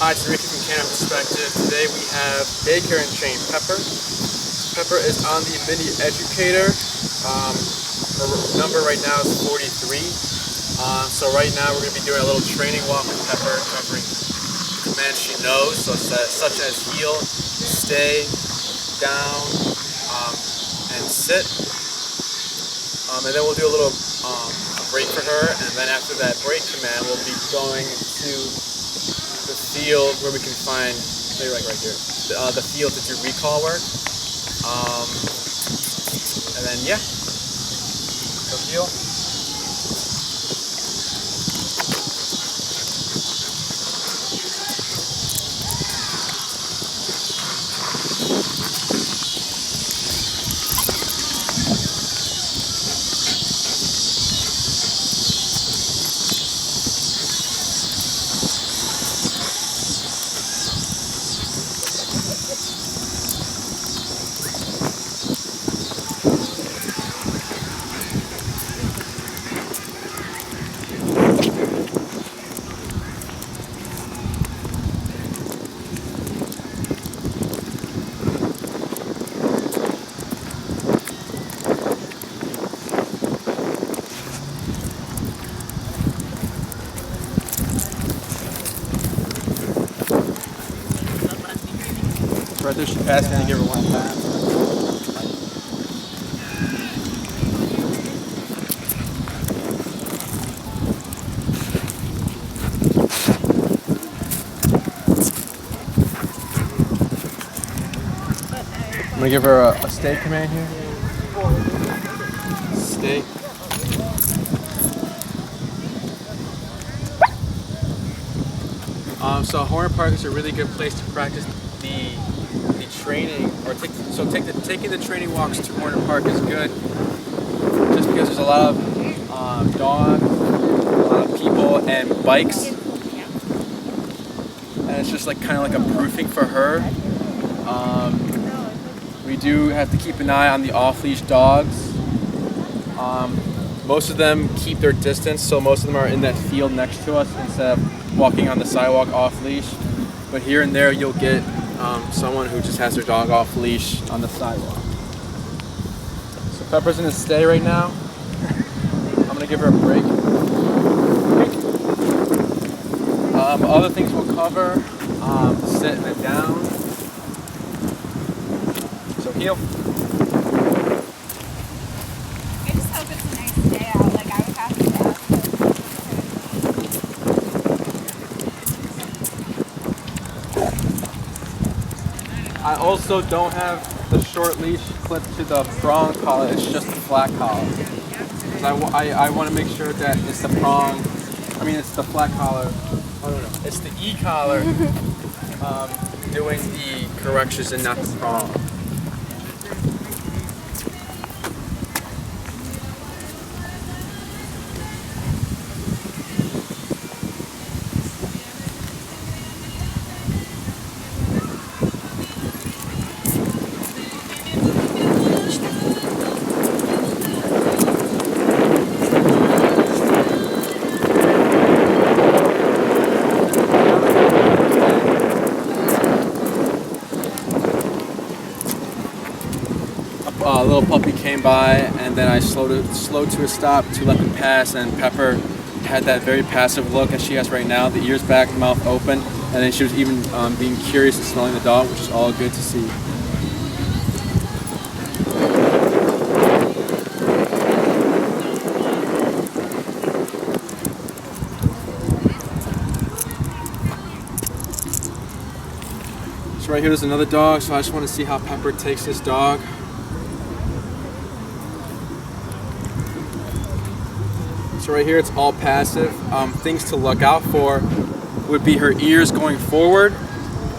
Hi, it's Ricky from Canine Perspective. Today we have Daycare and train Pepper. Pepper is on the mini educator. Her number right now is 43. So right now we're going to be doing a little training walk with Pepper, covering commands she knows, such as heel, stay, down, and sit. And then we'll do a little break for her, and then after that break command, we'll be going to the field where we can find, right here, the field to do recall work. And then yeah, so heel. Right there, she passed me and give her one time. I'm gonna give her a stay command here. Stay. So Horner Park is a really good place to practice the training, or taking the training walks to Horner Park is good, just because there's a lot of dogs, a lot of people, and bikes, and it's just like kind of like a proofing for her. We do have to keep an eye on the off-leash dogs. Most of them keep their distance, so most of them are in that field next to us instead of walking on the sidewalk off-leash. But here and there you'll get someone who just has their dog off leash on the sidewalk. So Pepper's gonna stay right now. I'm gonna give her a break. Other things we'll cover, sit and then down. So heel. I just hope it's a nice day out. Like I would have to ask. I also don't have the short leash clipped to the prong collar, it's just the flat collar. I want to make sure that it's the prong, it's the flat collar, it's the E-collar doing the corrections and not the prong. A little puppy came by, and then I slowed to a stop to let them pass, and Pepper had that very passive look as she has right now, the ears back, mouth open, and then she was even being curious and smelling the dog, which is all good to see. So right here there's another dog, so I just want to see how Pepper takes this dog. So right here it's all passive. Things to look out for would be her ears going forward,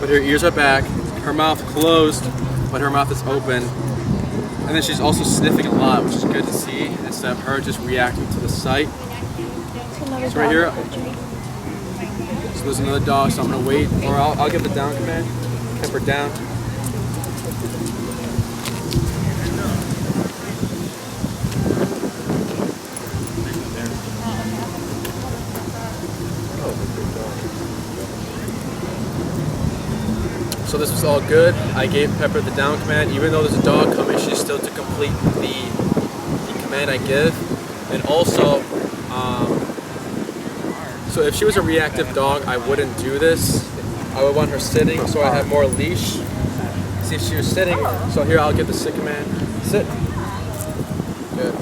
but her ears are back, her mouth closed, but her mouth is open. And then she's also sniffing a lot, which is good to see, instead of her just reacting to the sight. So right here, so there's another dog, so I'm gonna wait, or I'll give the down command, Pepper down. So this was all good. I gave Pepper the down command. Even though there's a dog coming, she's still to complete the command I give. And also, so if she was a reactive dog, I wouldn't do this. I would want her sitting so I have more leash. See, if she was sitting, so here I'll give the sit command. Sit. Good.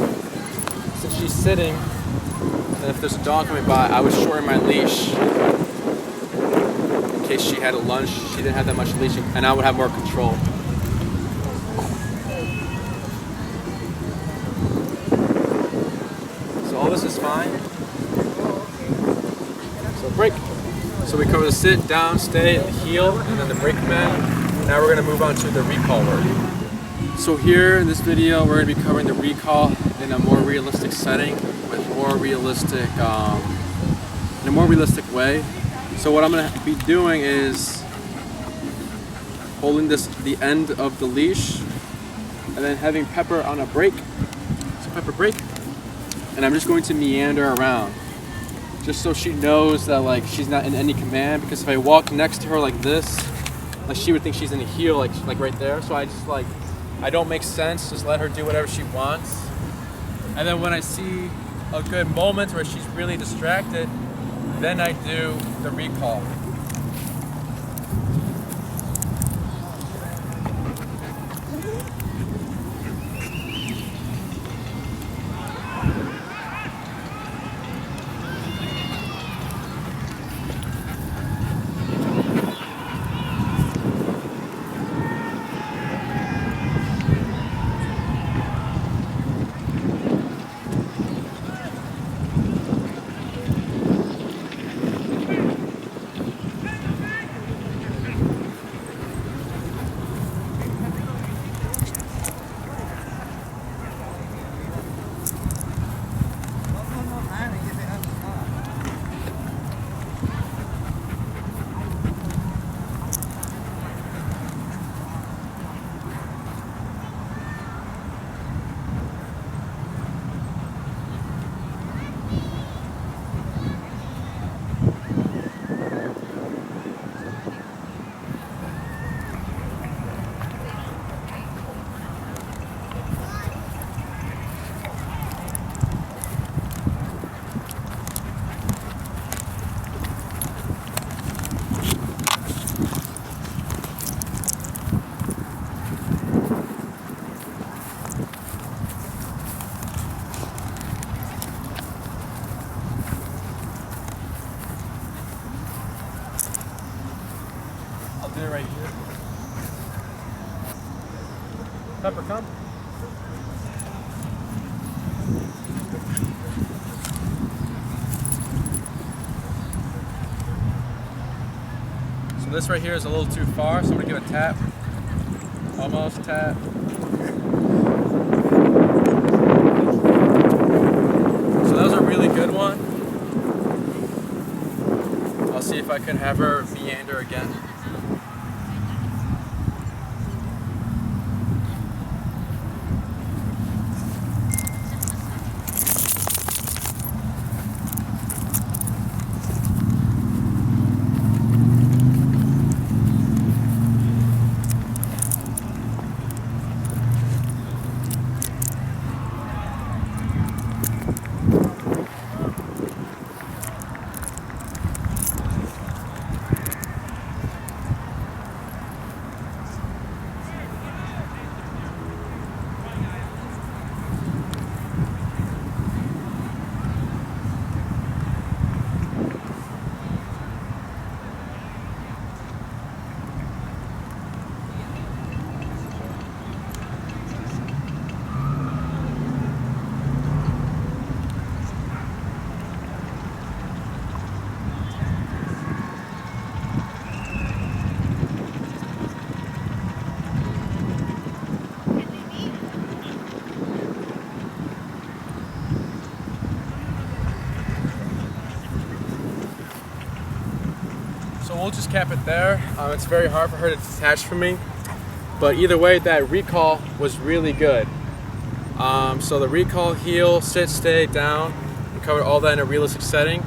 Since she's sitting, and if there's a dog coming by, I would shorten my leash in case she had a lunge. She didn't have that much leash, and I would have more control. So all this is fine. So break. So we cover the sit, down, stay, the heel, and then the break command. Now we're going to move on to the recall word. So here in this video, we're going to be covering the recall in a more realistic setting with more realistic, in a more realistic way. So what I'm going to be doing is holding the end of the leash and then having Pepper on a break. So Pepper break, and I'm just going to meander around, just so she knows that like she's not in any command. Because if I walk next to her like this, like she would think she's in a heel, like right there. So I just like, I don't make sense. Just let her do whatever she wants. And then when I see a good moment where she's really distracted, then I do the recall. Do it right here. Pepper, come. So this right here is a little too far, so I'm gonna give a tap. Almost tap. So that was a really good one. I'll see if I can have her meander again. So we'll just cap it there. It's very hard for her to detach from me, but either way, that recall was really good. So the recall, heel, sit, stay, down, we covered all that in a realistic setting.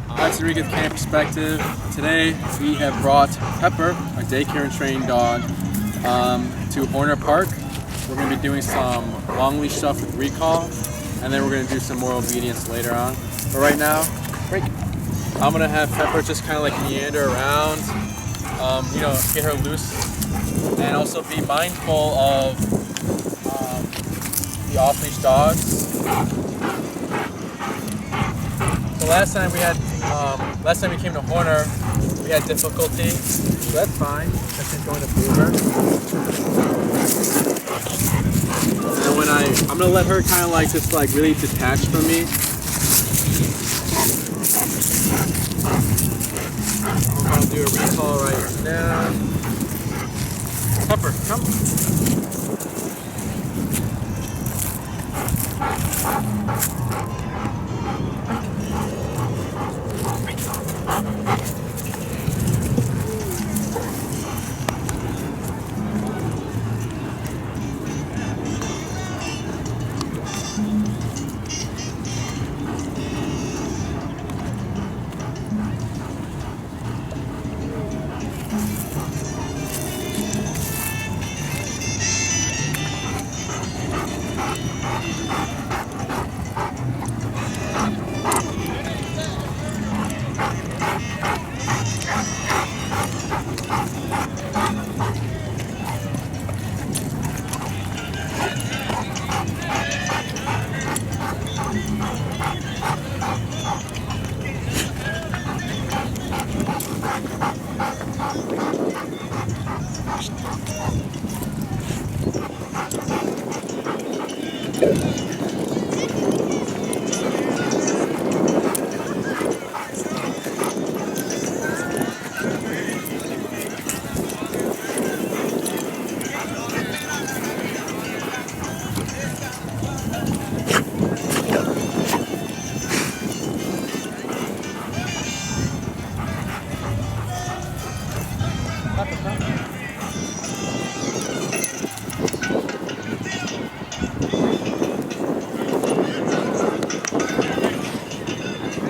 That's Reactive Canine Perspective. Today we have brought Pepper, a daycare and trained dog, to Horner Park. We're going to be doing some long leash stuff with recall, and then we're going to do some more obedience later on. But right now, I'm going to have Pepper just kind of like meander around, get her loose, and also be mindful of the off-leash dogs. So last time we came to Horner, we had difficulty, so that's fine. That's just going to favor. And when I'm gonna let her kind of like just like really detach from me. We're gonna do a recall right now. Pepper, come.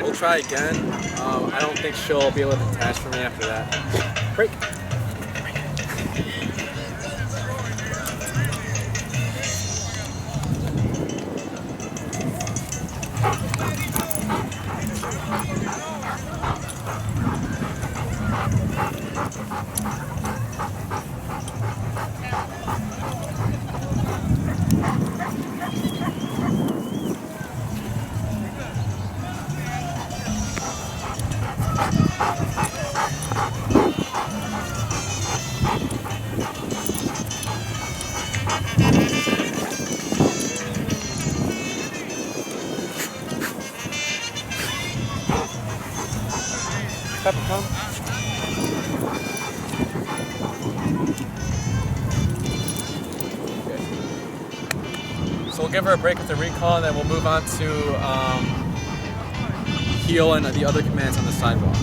We'll try again. I don't think she'll be able to detach from me after that. Break. Pepper, come. So we'll give her a break with the recall, and then we'll move on to heel and the other commands on the sidewalk.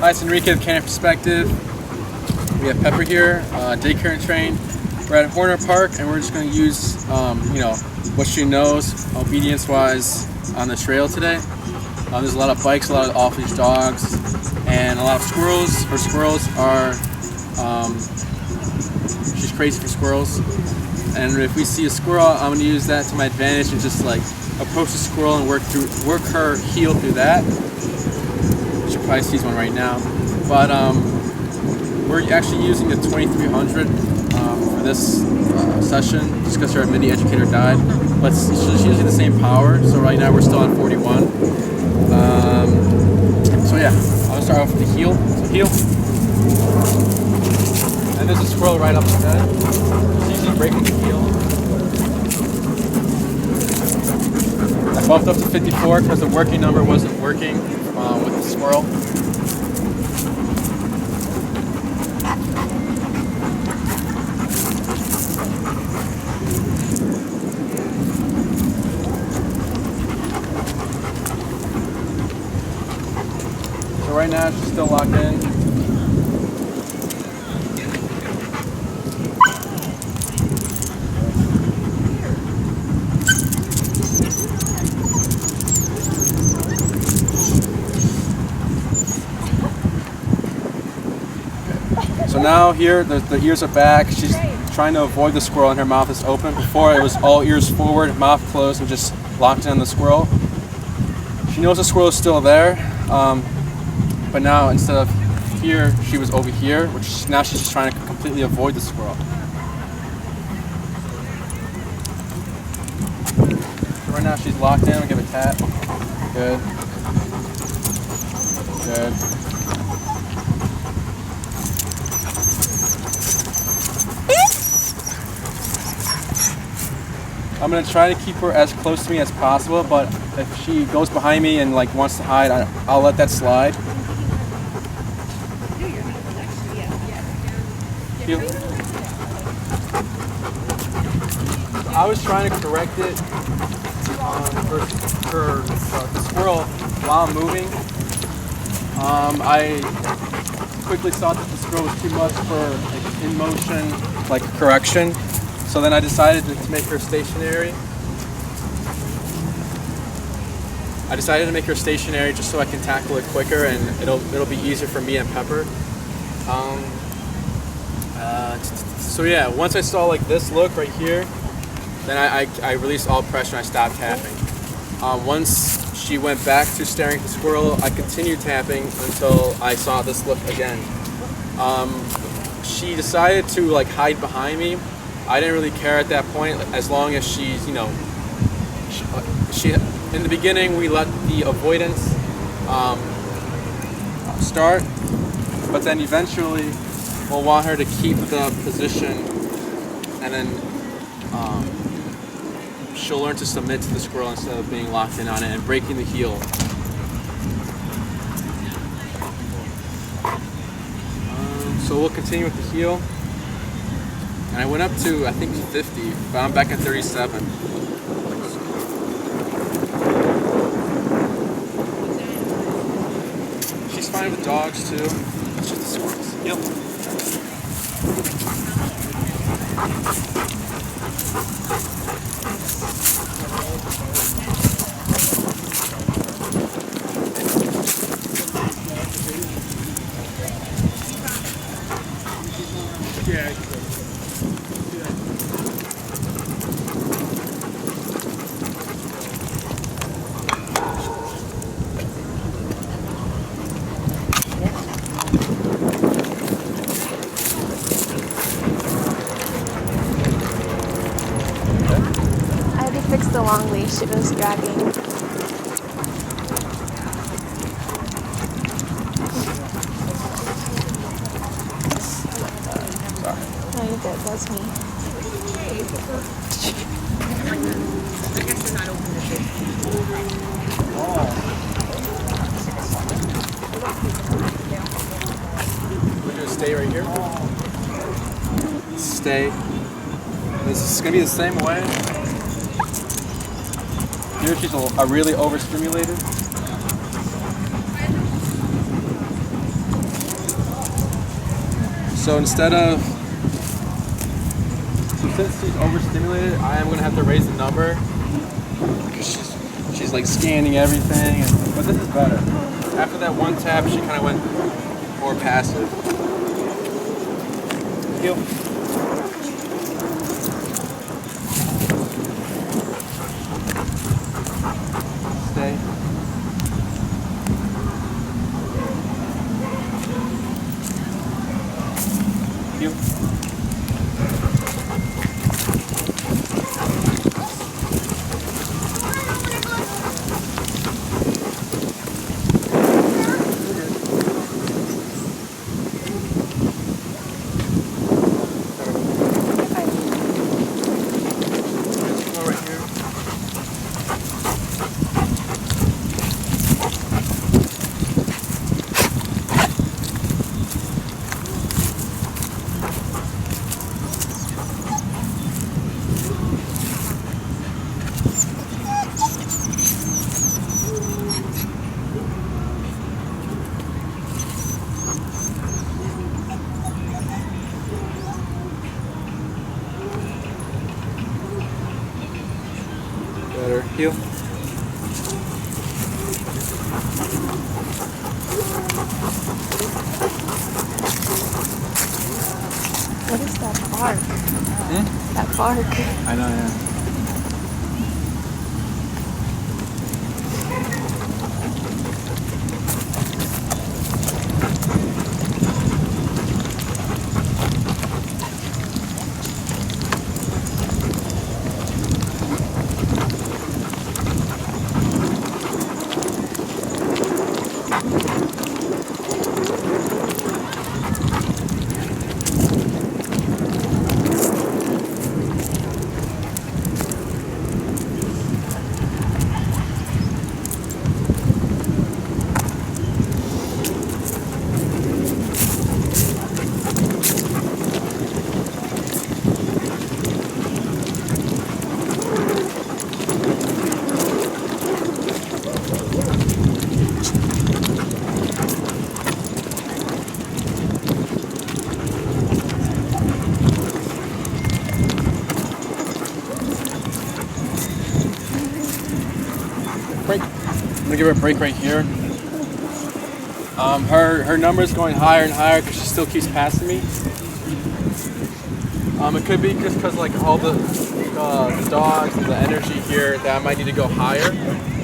Hi, it's Reactive Canine Perspective. We have Pepper here, daycare and trained. We're at Horner Park, and we're just going to use, what she knows, obedience-wise, on the trail today. There's a lot of bikes, a lot of off-leash dogs, and a lot of squirrels. Her squirrels are, she's crazy for squirrels. And if we see a squirrel, I'm going to use that to my advantage and just like approach the squirrel and work her heel through that. She probably sees one right now. But we're actually using the 2300 for this session, just because our mini educator died. But she's using the same power, so right now we're still on 41. So yeah, I'll start off with the heel. So heel. And there's a squirrel right up the bed. It's usually breaking the heel. I bumped up to 54 because the working number wasn't working with the squirrel. So right now she's still locked in. now here the ears are back. She's trying to avoid the squirrel and her mouth is open. Before it was all ears forward, mouth closed, and just locked in on the squirrel. She knows the squirrel is still there, but now instead of here, she was over here, which now she's just trying to completely avoid the squirrel. So right now she's locked in. We'll give a tap. Good. Good. I'm gonna try to keep her as close to me as possible, but if she goes behind me and like wants to hide, I'll let that slide. I was trying to correct it for the squirrel while moving. I quickly saw that the squirrel was too much for like, in motion like correction, so then I decided to make her stationary. Just so I can tackle it quicker and it'll be easier for me and Pepper. So yeah, once I saw like this look right here, then I released all pressure and I stopped tapping. Once she went back to staring at the squirrel, I continued tapping until I saw this look again. She decided to like hide behind me. I didn't really care at that point, as long as she's, you know, she in the beginning we let the avoidance start, but then eventually we'll want her to keep the position, and then she'll learn to submit to the squirrel instead of being locked in on it and breaking the heel. So we'll continue with the heel. And I went up to, I think, 50, but I'm back at 37. She's fine with dogs too. It's just the squirrels. Yep. Fix the long leash, it was dragging. No, you're good, that's me. I guess they're not open to this. We're gonna stay right here. Stay. This is gonna be the same way. Here she's really overstimulated. So since she's overstimulated, I am gonna have to raise the number because she's like scanning everything. But this is better. After that one tap, she kind of went more passive. Heel. Stay. Heel. That bark. I know, yeah. Break. I'm gonna give her a break right here. Her number's going higher and higher because she still keeps passing me. It could be just because like all the dogs and the energy here that I might need to go higher.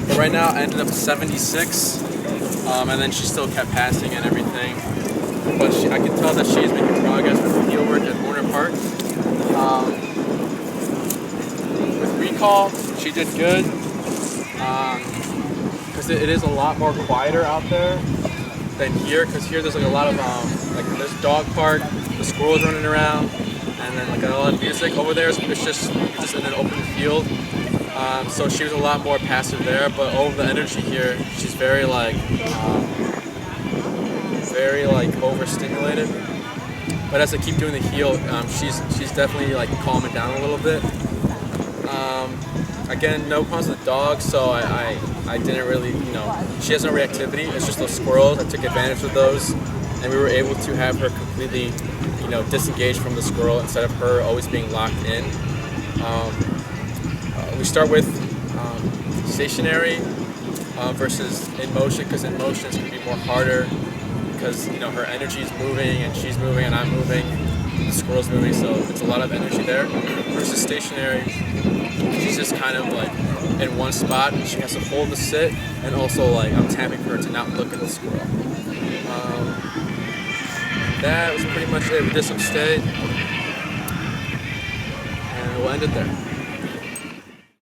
But right now I ended up at 76, and then she still kept passing and everything. But I can tell that she's making progress with the heel work at Warner Park. With recall, she did good. Because it is a lot more quieter out there than here. Because here there's like a lot of like this dog park, the squirrels running around, and then like a lot of music. Over there, it's just in an open field. So she was a lot more passive there. But over the energy here, she's very like overstimulated. But as I keep doing the heel, she's definitely like calming down a little bit. Again, no problems with dogs, so I didn't really, she has no reactivity. It's just those squirrels. I took advantage of those, and we were able to have her completely, disengaged from the squirrel instead of her always being locked in. We start with stationary versus in motion, because in motion it's going to be more harder because, her energy is moving and she's moving and I'm moving, the squirrel's moving, so it's a lot of energy there. Versus stationary, she's just kind of like in one spot. She has to hold the sit, and also like I'm tapping for her to not look at the squirrel. That was pretty much it. We did some stay, and we'll end it there.